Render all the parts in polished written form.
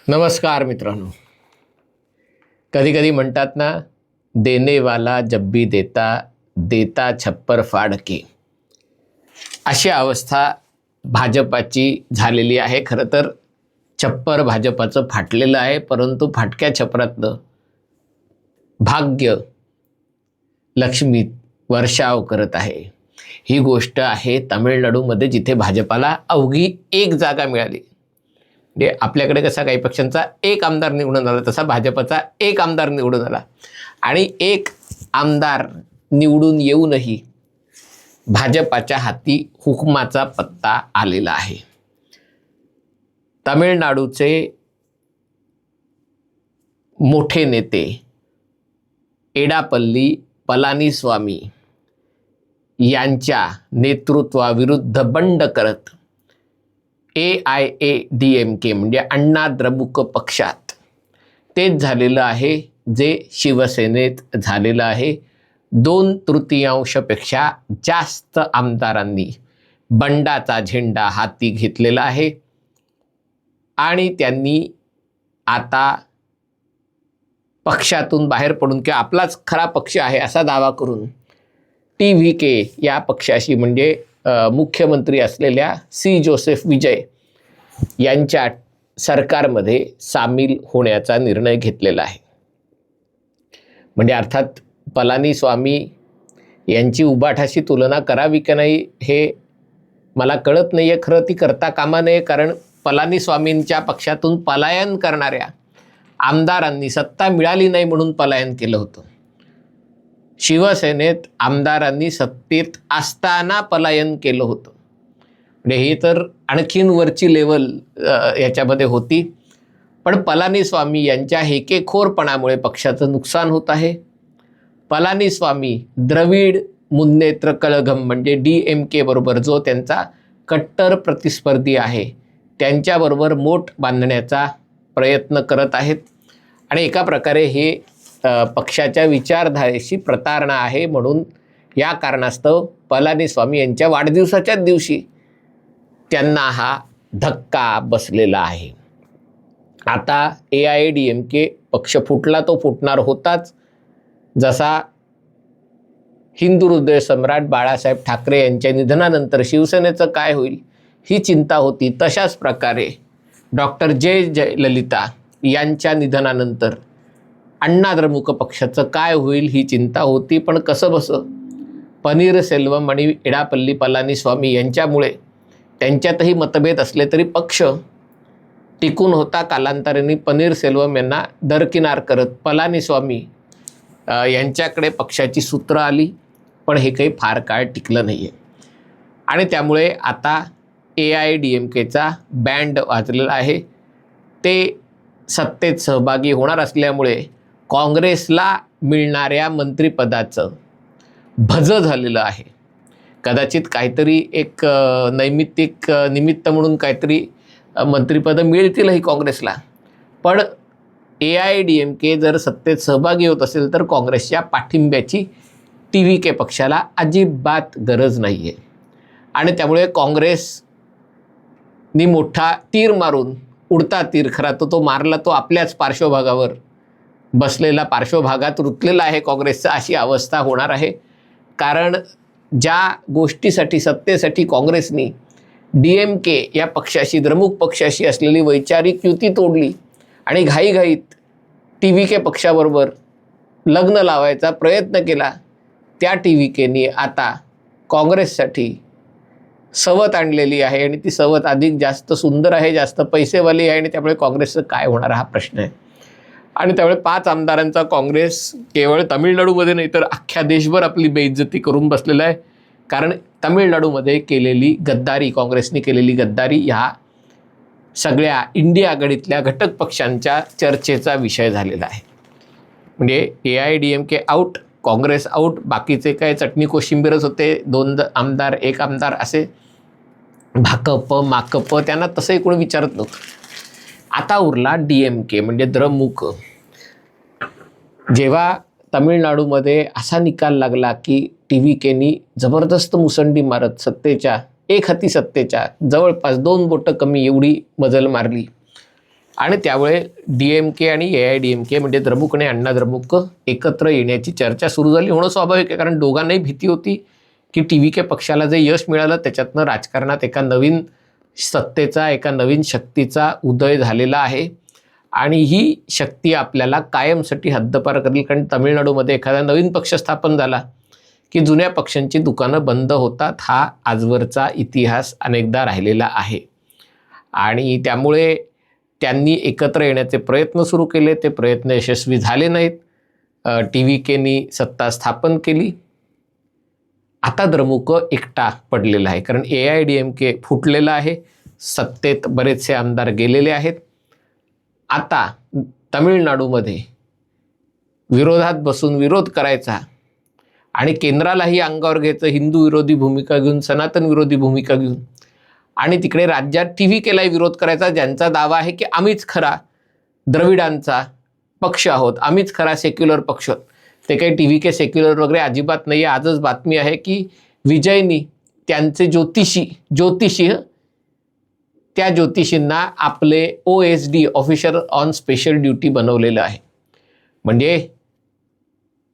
नमस्कार मित्रांनो. कधी कधी म्हणतात ना, देने वाला जब भी देता देता छप्पर फाड़ के. अशी अवस्था भाजपाची झालेली आहे. खरं तर छप्पर भाजपाचं फाटलेलं आहे, परंतु फाटक्या छपरातलं भाग्य लक्ष्मी वर्षाव करत आहे. ही गोष्ट आहे तामिळनाडूमध्ये, जिथे भाजपाला अवघी एक जागा मिळाली. म्हणजे आपल्याकडे कसा काही पक्षांचा एक आमदार निवडून आला, तसा भाजपचा एक आमदार निवडून आला. आणि एक आमदार निवडून येऊनही भाजपाच्या हाती हुकमाचा पत्ता आलेला आहे. तामिळनाडूचे मोठे नेते एडापल्ली पलानीस्वामी यांच्या नेतृत्वाविरुद्ध बंड करत AIADMK म्हणजे अण्णा द्रमुक पक्षात तेच झालेलं आहे जे शिवसेनेत झालेलं आहे. 2/3पेक्षा जास्त आमदारांनी बंडाचा झेंडा हाती घेतलेला आहे आणि त्यांनी आता पक्षातून बाहेर पडून किंवा आपलाच खरा पक्ष आहे असा दावा करून TVK या पक्षाशी म्हणजे मुख्यमंत्री असलेल्या जोसेफ विजय यांच्या सरकारमध्ये सामील होण्याचा निर्णय घेतलेला आहे. म्हणजे अर्थात पलानीस्वामी यांची उबाठाशी तुलना करावी की नाही हे मला कळत नाही आहे. खरं ती करता कामा नये, कारण पलानीस्वामींच्या पक्षातून पलायन करणाऱ्या आमदारांनी सत्ता मिळाली नाही म्हणून पलायन केलं होतं. शिवसेनेत आमदारांनी सत्तेत असताना पलायन केलं होतं. म्हणजे ही तर आणखीन वरची लेवल याच्यामध्ये होती. पण पलानीस्वामी यांच्या हेकेखोरपणामुळे पक्षाचं नुकसान होत आहे. पलानीस्वामी द्रविड मुन्नेत्र कळघम म्हणजे DMK बरोबर, जो त्यांचा कट्टर प्रतिस्पर्धी आहे, त्यांच्याबरोबर मोठ बांधण्याचा प्रयत्न करत आहेत. आणि एका प्रकारे हे पक्षाच्या विचारधारेशी प्रतारणा आहे. म्हणून या कारणास्तव पलानीस्वामी यांच्या वाढदिवसाच्याच दिवशी त्यांना हा धक्का बसलेला आहे. आता AIADMK पक्ष फुटला तो फुटणार होताच. जसा हिंदू हृदय सम्राट बाळासाहेब ठाकरे यांच्या निधनानंतर शिवसेनेचं काय होईल ही चिंता होती, तशाच प्रकारे डॉक्टर जयललिता यांच्या निधनानंतर अण्णा द्रमुक पक्षाचं काय होईल ही चिंता होती. पण कसं बसं पनीरसेल्वम आणि एडापल्ली पलानीस्वामी यांच्यामुळे त्यांच्यातही मतभेद असले तरी पक्ष टिकून होता. कालांतराने पनीरसेल्वम यांना दरकिनार करत पलानीस्वामी यांच्याकडे पक्षाची सूत्र आली, पण हे काही फार काळ टिकलं नाही आहे. आणि त्यामुळे आता AIADMKचा बँड वाजलेला आहे. ते सत्तेत सहभागी होणार असल्यामुळे काँग्रेसला मिळणाऱ्या मंत्रिपदाचं भज झालेलं आहे. कदाचित काहीतरी एक नैमित्तिक निमित्त म्हणून काहीतरी मंत्रिपदं मिळतीलही काँग्रेसला. पण AIADMK जर सत्तेत सहभागी होत असेल तर काँग्रेसच्या पाठिंब्याची TVK पक्षाला अजिबात गरज नाही आहे. आणि त्यामुळे काँग्रेसनी मोठा तीर मारून, उडता तीर खरा तो मारला तो आपल्याच पार्श्वभागावर बसलेला, पार्श्वभागात रुतलेला आहे काँग्रेसचा, अशी अवस्था होणार आहे. कारण ज्या गोष्टीसाठी सत्तेसाठी काँग्रेसनी DMK या पक्षाशी, द्रमुक पक्षाशी असलेली वैचारिक युती तोडली आणि घाईघाईत TVK पक्षाबरोबर लग्न लावायचा प्रयत्न केला, त्या TVKनी आता काँग्रेससाठी सवत आणलेली आहे. आणि ती सवत अधिक जास्त सुंदर आहे, जास्त पैसेवाली आहे. आणि त्यामुळे काँग्रेसचं काय होणार हा प्रश्न आहे. आणि त्यामुळे 5 आमदारांचा काँग्रेस केवळ तामिळनाडूमध्ये नाही तर अख्ख्या देशभर आपली बेइज्जती करून बसलेला आहे. कारण तामिळनाडूमध्ये केलेली गद्दारी, काँग्रेसने केलेली गद्दारी ह्या सगळ्या इंडिया आघाडीतल्या घटक पक्षांच्या चर्चेचा विषय झालेला आहे. म्हणजे AIADMK आऊट, काँग्रेस आऊट, बाकीचे काय चटणी कोशिंबीरच होते. 2 आमदार 1 आमदार असे भाकप माकप, त्यांना तसंही कोणी विचारत नव्हतं. आता उरला DMK म्हणजे द्रमुक. जेव्हा तामिळनाडूमध्ये असा निकाल लागला की TVKनी जबरदस्त मुसंडी मारत सत्तेच्या एक हाती सत्तेच्या जवळपास 2 बोटं कमी एवढी मजल मारली आणि त्यामुळे DMK आणि AIADMK म्हणजे द्रमुक आणि अण्णा द्रमुक एकत्र येण्याची चर्चा सुरू झाली होणं स्वाभाविक आहे. कारण दोघांनाही भीती होती की TVK पक्षाला जे यश मिळालं त्याच्यातनं राजकारणात एका नवीन सत्तेचा एका नवीन शक्तीचा उदय झालेला आहे आणि ही शक्ती आपल्याला कायमसाठी हद्दपार करेल. कारण तमिळनाडूमध्ये एखादा नवीन पक्ष स्थापन झाला की जुन्या पक्षांची दुकानं बंद होतात. हा आजवरचा इतिहास अनेकदा राहिलेला आहे आणि त्यामुळे त्यांनी एकत्र येण्याचे प्रयत्न सुरू केले. ते प्रयत्न यशस्वी झाले नाहीत. TVKनी सत्ता स्थापन केली. आता द्रमुक एकटा पडलेला आहे कारण AIADMK फुटलेला आहे. सत्तेत बरेचसे आमदार गेलेले आहेत. आता तमिळनाडूमध्ये विरोधात बसून विरोध करायचा आणि केंद्रालाही अंगावर घ्यायचं, हिंदू विरोधी भूमिका घेऊन, सनातन विरोधी भूमिका घेऊन आणि तिकडे राज्यात TVKलाही विरोध करायचा, ज्यांचा दावा आहे की आम्हीच खरा द्रविडांचा पक्ष आहोत, आम्हीच खरा सेक्युलर पक्ष. ते काही TVK सेक्युलर वगैरे अजिबात नाही आहे. आजच बातमी आहे की विजयनी त्यांचे ज्योतिषी त्या ज्योतिषींना आपले OSD officer on special duty बनवलेलं आहे. म्हणजे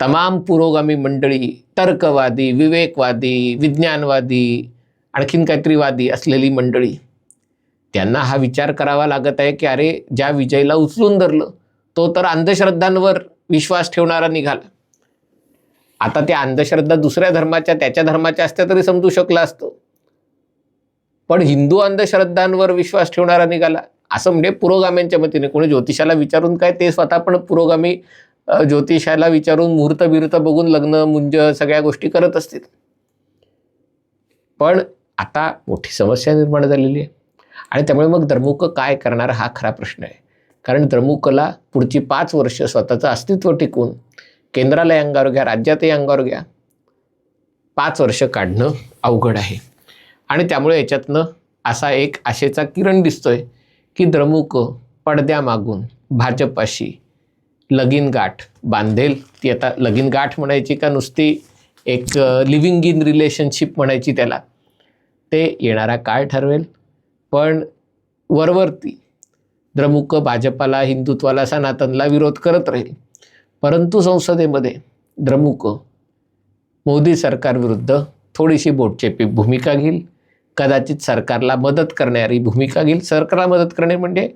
तमाम पुरोगामी मंडळी, तर्कवादी, विवेकवादी, विज्ञानवादी, आणखीन काहीतरी वादी असलेली मंडळी, त्यांना हा विचार करावा लागत आहे की अरे ज्या विजयला उचलून धरलं तो तर अंधश्रद्धांवर विश्वास ठेवणारा निघाला. आता त्या अंधश्रद्धा दुसऱ्या धर्माच्या त्याच्या धर्माच्या असत्या तरी समजू शकला असतो, पण हिंदू अंधश्रद्धांवर विश्वास ठेवणारा निघाला असं म्हणजे पुरोगाम्यांच्या मतीने. कोणी ज्योतिषाला विचारून काय, ते स्वतः पण पुरोगामी ज्योतिषाला विचारून मुहूर्त बिहूर्त बघून लग्न मुंज सगळ्या गोष्टी करत असतील. पण आता मोठी समस्या निर्माण झालेली आहे आणि त्यामुळे मग द्रमुक काय करणार हा खरा प्रश्न आहे. कारण द्रमुकला पुढची 5 वर्ष स्वतःचं अस्तित्व टिकवून केंद्रालाही अंगावर घ्या, राज्यातही अंगावर घ्या, 5 वर्ष काढणं अवघड आहे. आणि त्यामुळे याच्यातनं असा एक आशेचा किरण दिसतोय की द्रमुक पडद्यामागून भाजपाशी लगीन गाठ बांधेल. ती आता लगीन गाठ म्हणायची का नुसती एक लिव्हिंग इन रिलेशनशिप म्हणायची त्याला, ते येणारा काळ ठरवेल. पण वरवरती द्रमुक भाजपाला, हिंदुत्वाला, सनातनला विरोध करत राहील. परंतु संसदेमध्ये द्रमुक मोदी सरकारविरुद्ध थोडीशी बोटचेपी भूमिका घेईल. कदाचित सरकारला मदत करणारी भूमिका घेईल. सरकारला मदत करणे म्हणजे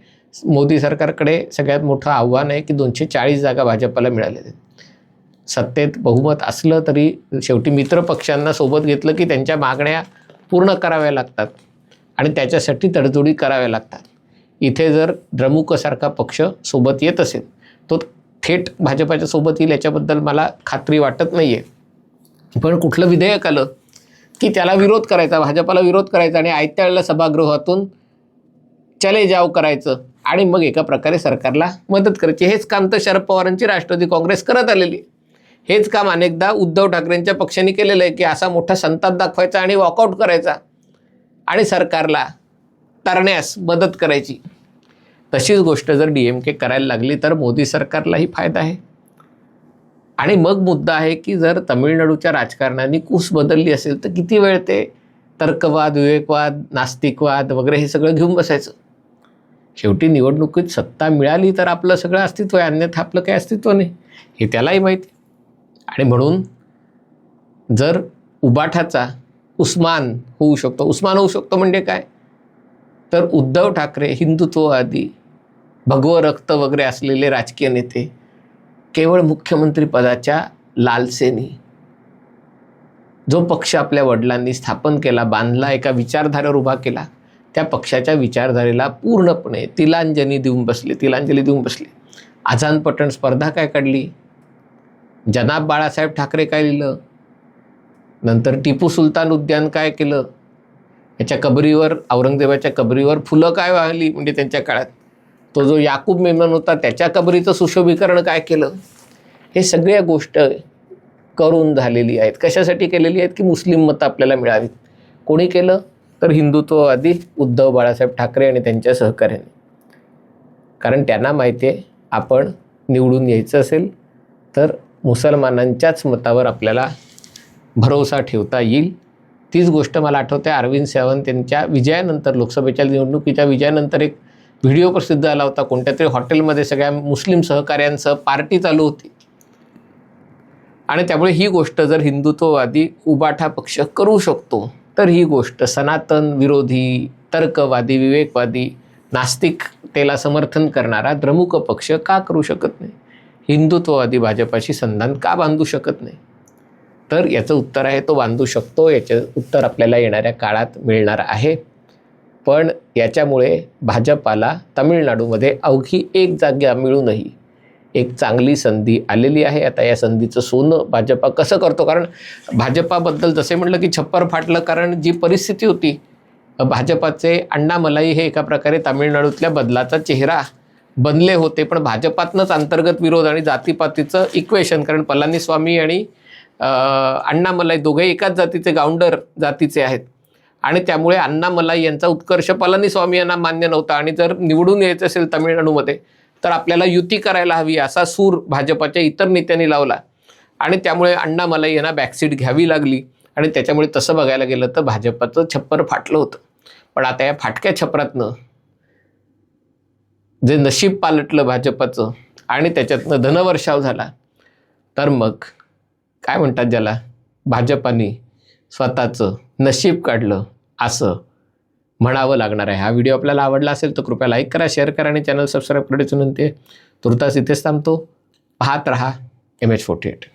मोदी सरकारकडे सगळ्यात मोठं आव्हान आहे की 240 जागा भाजपाला मिळाल्या आहेत. सत्तेत बहुमत असलं तरी शेवटी मित्र पक्षांना सोबत घेतलं की त्यांच्या मागण्या पूर्ण कराव्या लागतात आणि त्याच्यासाठी तडजोडी कराव्या लागतात. इथे जर द्रमुकसारखा पक्ष सोबत येत असेल तो थेट भाजपाच्या सोबत येईल याच्याबद्दल मला खात्री वाटत नाही आहे. पण कुठलं विधेयक आलं की त्याला विरोध करायचा, भाजपाला विरोध करायचा आणि आयत्या वेळेला सभागृहातून चले जाव करायचं आणि मग एका प्रकारे सरकारला मदत करायची. हेच काम तर शरद पवारांची राष्ट्रवादी काँग्रेस करत आलेली. हेच काम अनेकदा उद्धव ठाकरेंच्या पक्षाने केलेलं आहे की असा मोठा संताप दाखवायचा आणि वॉकआउट करायचा आणि सरकारला तरण्यास मदत करायची. तशीच गोष्ट जर DMK करायला लागली तर मोदी सरकारलाही फायदा आहे. आणि मग मुद्दा आहे की जर तमिळनाडूच्या राजकारणाने कूस बदलली असेल तर किती वेळ ते तर्कवाद, विवेकवाद, नास्तिकवाद वगैरे हे सगळं घेऊन बसायचं. शेवटी निवडणुकीत सत्ता मिळाली तर आपलं सगळं अस्तित्व आहे, अन्यथा आपलं काही अस्तित्व नाही हे त्यालाही माहिती. आणि म्हणून जर उबाठाचा उस्मान होऊ शकतो म्हणजे काय, तर उद्धव ठाकरे हिंदुत्ववादी भगवं रक्त वगैरे असलेले राजकीय नेते केवळ मुख्यमंत्री पदाच्या लालसेनी जो पक्ष आपल्या वडिलांनी स्थापन केला, बांधला, एका विचारधारेवर उभा केला, त्या पक्षाच्या विचारधारेला पूर्णपणे तिलांजली देऊन बसले. आझाद पठण स्पर्धा काय काढली, जनाब बाळासाहेब ठाकरे काय लिहिलं, नंतर टिपू सुलतान उद्यान काय केलं, याच्या कबरीवर, औरंगजेबाच्या कबरीवर फुलं काय वाहली, म्हणजे त्यांच्या काळात तो जो याकूब मेमन होता त्याच्या कबरीचं सुशोभीकरण काय केलं, हे सगळ्या गोष्ट करून झालेली आहेत. कशासाठी केलेली आहेत की मुस्लिम मतं आपल्याला मिळावीत. कोणी केलं तर हिंदुत्ववादी उद्धव बाळासाहेब ठाकरे आणि त्यांच्या सहकार्याने. कारण त्यांना माहिती आहे आपण निवडून यायचं असेल तर मुसलमानांच्याच मतावर आपल्याला भरोसा ठेवता येईल. तीच गोष्ट मला आठवते अरविंद सावंत यांच्या विजयानंतर, लोकसभेच्या निवडणुकीच्या विजयानंतर एक व्हिडिओ प्रसिद्ध आला होता. कोणत्या तरी हॉटेलमध्ये सगळ्या मुस्लिम सहकाऱ्यांसह पार्टी चालू होती आणि त्यामुळे ही गोष्ट जर हिंदुत्ववादी उबाठा पक्ष करू शकतो, तर ही गोष्ट सनातन विरोधी, तर्कवादी, विवेकवादी, नास्तिकतेला समर्थन करणारा द्रमुक पक्ष का करू शकत नाही? हिंदुत्ववादी भाजपाशी संधान का बांधू शकत नाही? तर याचं उत्तर आहे, तो बांधू शकतो. याचं उत्तर आपल्याला येणाऱ्या काळात मिळणार आहे. पण याच्यामुळे भाजपाला तामिळनाडूमध्ये अवघी एक जागा मिळूनही एक चांगली संधी आलेली आहे. आता या संधीचं सोनं भाजपा कसं करतो? कारण भाजपाबद्दल जसे म्हटलं की छप्पर फाटलं, कारण जी परिस्थिती होती, भाजपाचे अण्णामलाई हे एका प्रकारे तामिळनाडूतल्या बदलाचा चेहरा बनले होते. पण भाजपातनंच अंतर्गत विरोध आणि जातीपातीचं इक्वेशन, कारण पलानीस्वामी आणि अण्णामलाई दोघे एकाच जातीचे, गावंडर जातीचे आहेत आणि त्यामुळे अण्णामलाई यांचा उत्कर्ष पलानीस्वामी यांना मान्य नव्हता आणि जर निवडून यायचं असेल तामिळनाडूमध्ये तर आपल्याला युती करायला हवी, असा सूर भाजपाच्या इतर नेत्यांनी लावला आणि त्यामुळे अण्णामलाई यांना बॅकसीट घ्यावी लागली आणि त्याच्यामुळे तसं बघायला गेलं तर भाजपाचं छप्पर फाटलं होतं. पण आता या फाटक्या छपरातनं जे नशीब पालटलं भाजपाचं आणि त्याच्यातनं धनवर्षाव झाला, तर मग काय म्हणतात ज्याला, भाजपाने स्वतःचं नशीब काढलं असं म्हणावं लागणार आहे. हा व्हिडिओ आपल्याला आवडला असेल तर कृपया लाईक करा, शेअर करा आणि चॅनल सबस्क्राईब करण्याची विनंती आहे. तुर्तास इथेच थांबतो. पाहत रहा MH48.